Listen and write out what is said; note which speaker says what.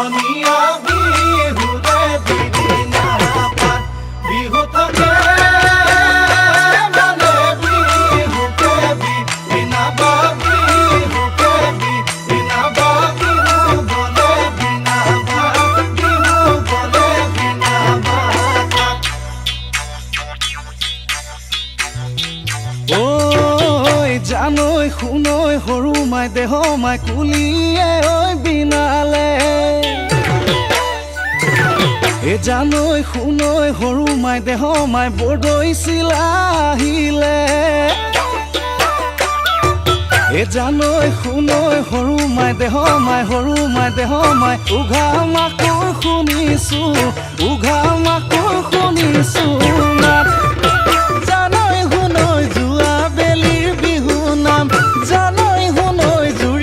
Speaker 1: অনিয়া বিহুৰে বিৰিণা পাত বিহু থাকে মানে বিহুকে বিৰিণা বা বিহুকে বিৰিণা বা বিহু বলে বিনা বা বিহু বলে বিনা বা ঐ জানৈ শুনৈ সৰু মাই দেহ মাই কুলিয়ে ঐ বিনালে জানৈ শুনৈ সৰু মাই দেহ মাই বৰদৈ চিলা আহিলে জানৈ শুনৈ সৰু মাই দেহ মাই সৰু মাই দেহ মাই উঘা মাকৰ শুনিছো উঘা মাকৰ শুনিছো